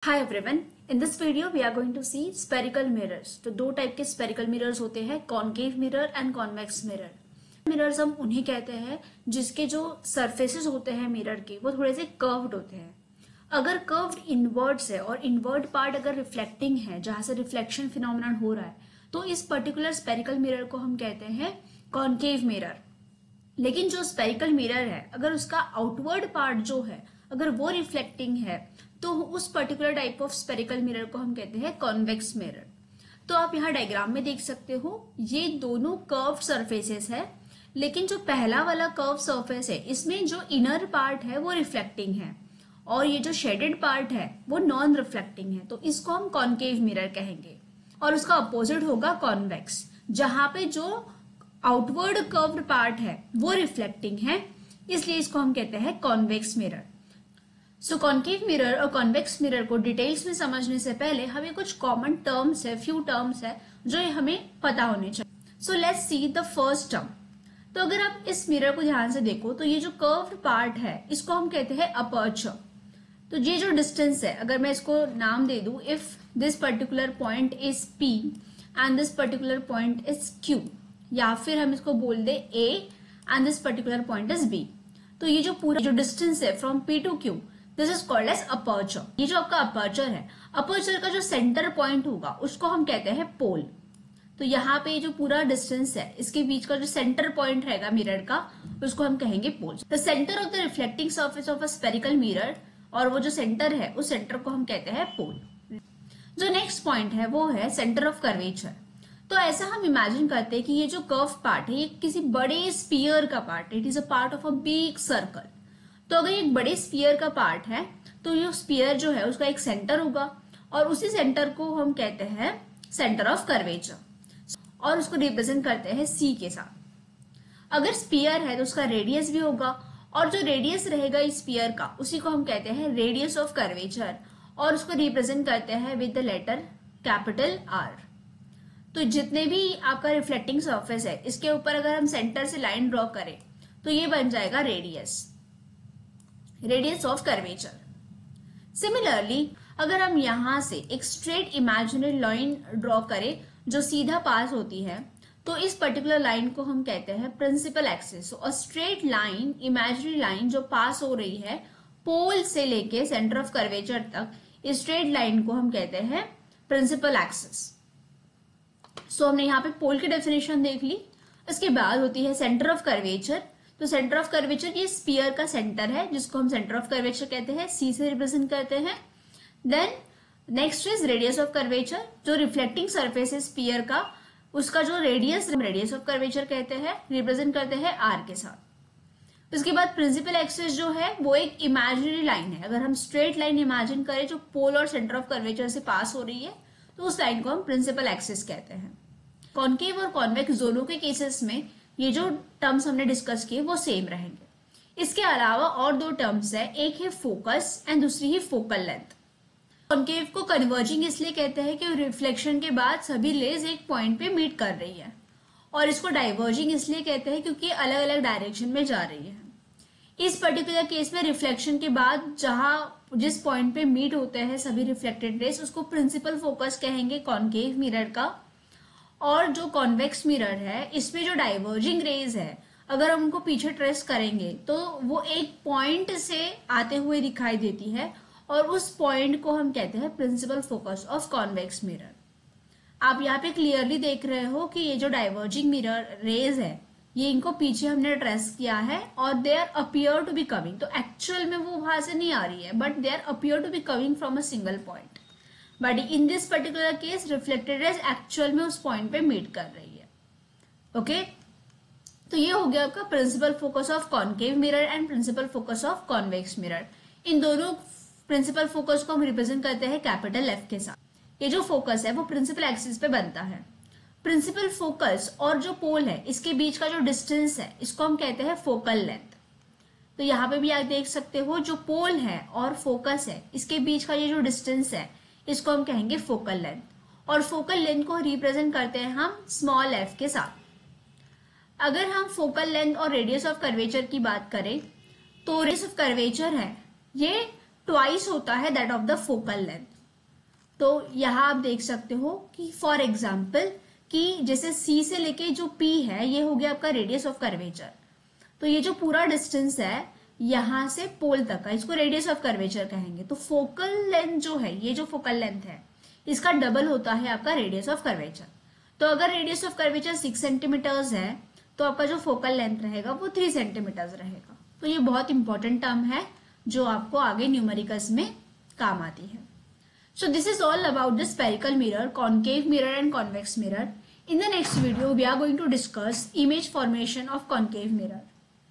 Hi everyone. In this video we are going to see spherical mirrors. तो दो type के spherical mirrors होते हैं, concave mirror and convex mirror. Mirrors हम उन्हें कहते हैं जिसके जो सरफेसेस होते हैं मिरर के वो थोड़े से कर्व्ड होते हैं. अगर कर्व्ड इनवर्ड्स है और इनवर्ड पार्ट अगर रिफ्लेक्टिंग है जहां से रिफ्लेक्शन फिनोमिनन हो रहा है तो इस पर्टिकुलर स्पेरिकल मिरर को हम कहते हैं कॉन्केव मिरर. लेकिन जो स्पेरिकल मिरर है अगर उसका आउटवर्ड पार्ट जो है अगर वो रिफ्लेक्टिंग है तो उस particular type of spherical mirror को हम कहते हैं कॉन्वेक्स मिरर. तो आप यहाँ डायग्राम में देख सकते हो ये दोनों कर्व सरफेसेस है, लेकिन जो पहला वाला कर्व सरफेस है इसमें जो इनर पार्ट है वो रिफ्लेक्टिंग है और ये जो शेडेड पार्ट है वो नॉन रिफ्लेक्टिंग है. तो इसको हम कॉन्केव मिरर कहेंगे और उसका अपोजिट होगा कॉन्वेक्स, जहां पे जो आउटवर्ड कर्व्ड पार्ट है वो रिफ्लेक्टिंग है, इसलिए इसको हम कहते हैं कॉन्वेक्स मिरर. सो कॉन्केव मिरर और कॉन्वेक्स मिरर को डिटेल्स में समझने से पहले हमें कुछ कॉमन टर्म्स है, फ्यू टर्म्स है जो हमें पता होने चाहिए. So let's see the first term. तो अगर आप इस मिरर को ध्यान से देखो तो ये जो कर्व्ड पार्ट है इसको हम कहते हैं अपर्चर. तो ये जो डिस्टेंस है अगर मैं इसको नाम दे दूं, if this particular point is P and this particular point is Q, या फिर हम इसको बोल दे A and this particular point is B. तो ये जो पूरा जो डिस्टेंस है from P to Q this is called as aperture. ये जो आपका अपर्चर है, अपर्चर का जो सेंटर पॉइंट होगा उसको हम कहते हैं पोल. तो यहाँ पे जो पूरा डिस्टेंस है इसके बीच का जो सेंटर पॉइंट रहेगा मिरर का उसको हम कहेंगे pole. The centre of the reflecting surface of a spherical mirror, और वो जो सेंटर है उस सेंटर को हम कहते हैं पोल. जो नेक्स्ट पॉइंट है वो है सेंटर ऑफ कर्वेचर. तो ऐसा हम इमेजिन करते हैं कि ये जो कर्व पार्ट है ये किसी बड़े स्फीयर का पार्ट है. It is a part of a big circle. तो अगर एक बड़े स्फीयर का पार्ट है तो ये स्फीयर जो है उसका एक सेंटर होगा और उसी सेंटर को हम कहते हैं सेंटर ऑफ कर्वेचर और उसको रिप्रेजेंट करते हैं C के साथ. अगर स्फीयर है तो उसका रेडियस भी होगा और जो रेडियस रहेगा इस स्फीयर का उसी को हम कहते हैं रेडियस ऑफ कर्वेचर और उसको रिप्रेजेंट करते हैं with the letter capital R. तो जितने भी आपका रिफ्लेक्टिंग सरफेस है इसके ऊपर अगर हम सेंटर से लाइन ड्रॉ करें तो ये बन जाएगा रेडियस ऑफ कर्वेचर. सिमिलरली अगर हम यहां से एक स्ट्रेट इमेजिनरी लाइन ड्रॉ करें जो सीधा पास होती है तो इस पर्टिकुलर लाइन को हम कहते हैं principal axis. So a straight line, imaginary line जो पास हो रही है पोल से लेके सेंटर ऑफ कर्वेचर तक, इस स्ट्रेट लाइन को हम कहते हैं प्रिंसिपल एक्सिस. सो हमने यहाँ पे पोल की डेफिनेशन देख ली. इसके बाद होती है सेंटर ऑफ कर्वेचर. तो सेंटर ऑफ कर्वेचर ये स्फीयर का सेंटर है जिसको हम सेंटर ऑफ कर्वेचर कहते हैं, C से रिप्रेजेंट करते हैं. Then next is radius of curvature. जो रिफ्लेक्टिंग सरफेस है स्फीयर का उसका जो रेडियस ऑफ कर्वेचर कहते हैं, रिप्रेजेंट करते हैं R के साथ. उसके बाद प्रिंसिपल एक्सिस जो है वो एक इमेजिनरी लाइन है. अगर हम स्ट्रेट लाइन इमेजिन करें जो पोल और सेंटर ऑफ कर्वेचर से पास हो रही है तो उस लाइन को हम प्रिंसिपल एक्सिस कहते हैं. कॉन्केव और कॉन्वेक्स दोनों के केसेस में ये जो टर्म्स हमने डिस्कस किए वो सेम रहेंगे. इसके अलावा और दो टर्म्स है, एक है फोकस एंड दूसरी है फोकल लेंथ. कॉन्केव को कन्वर्जिंग इसलिए कहते हैं कि रिफ्लेक्शन के बाद सभी रेज एक पॉइंट पे मीट कर रही है, और इसको डाइवर्जिंग इसलिए कहते हैं क्योंकि अलग अलग डायरेक्शन में जा रही है. इस पर्टिकुलर केस में रिफ्लेक्शन के बाद जिस पॉइंट पे मीट होते हैं सभी रिफ्लेक्टेड रेज उसको प्रिंसिपल फोकस कहेंगे कॉन्केव मिरर का. और जो कॉन्वेक्स मिरर है इसमें जो डाइवर्जिंग रेज है अगर हम उनको पीछे ट्रेस करेंगे तो वो एक पॉइंट से आते हुए दिखाई देती है और उस पॉइंट को हम कहते हैं principal focus of convex mirror. आप यहाँ पे क्लियरली देख रहे हो कि ये जो डाइवर्जिंग मिरर रेज है ये इनको पीछे हमने ट्रेस किया है और they are appear to be coming. तो एक्चुअल में वो वहां से नहीं आ रही है but they are appear to be coming from a single point. But in this particular case reflected rays actual में उस पॉइंट पे मीट कर रही है. ओके, तो ये हो गया आपका principal focus of concave mirror and principal focus of convex mirror. इन दोनों प्रिंसिपल फोकस को हम रिप्रेजेंट करते हैं कैपिटल F के साथ. ये जो फोकस है वो प्रिंसिपल एक्सिस पे बनता है. प्रिंसिपल फोकस और जो पोल है इसके बीच का जो डिस्टेंस है इसको हम कहते हैं फोकल लेंथ. तो यहाँ पे भी आप देख सकते हो जो पोल है और फोकस है इसके बीच का ये जो डिस्टेंस है इसको हम कहेंगे फोकल लेंथ, और फोकल लेंथ को रिप्रेजेंट करते हैं हम स्मॉल f के साथ. अगर हम फोकल लेंथ और रेडियस ऑफ कर्वेचर की बात करें तो रेडियस ऑफ कर्वेचर है ये ट्वाइस होता है that of the focal length. तो यहाँ आप देख सकते हो कि फॉर एग्जाम्पल कि जैसे C से लेके जो P है ये हो गया आपका रेडियस ऑफ कर्वेचर। तो ये जो पूरा डिस्टेंस है यहाँ से पोल तक का, इसको रेडियस ऑफ कर्वेचर कहेंगे। तो फोकल लेंथ जो है, ये जो फोकल लेंथ है इसका डबल होता है आपका रेडियस ऑफ कर्वेचर। तो अगर रेडियस ऑफ कर्वेचर 6 सेंटीमीटर्स है तो आपका जो फोकल लेंथ रहेगा वो 3 सेंटीमीटर्स रहेगा। तो ये बहुत इंपॉर्टेंट टर्म है जो आपको आगे न्यूमेरिकल्स में काम आती है। So this is all about the spherical mirror, concave mirror and convex mirror. In the next video, we are going to discuss image formation of concave mirror.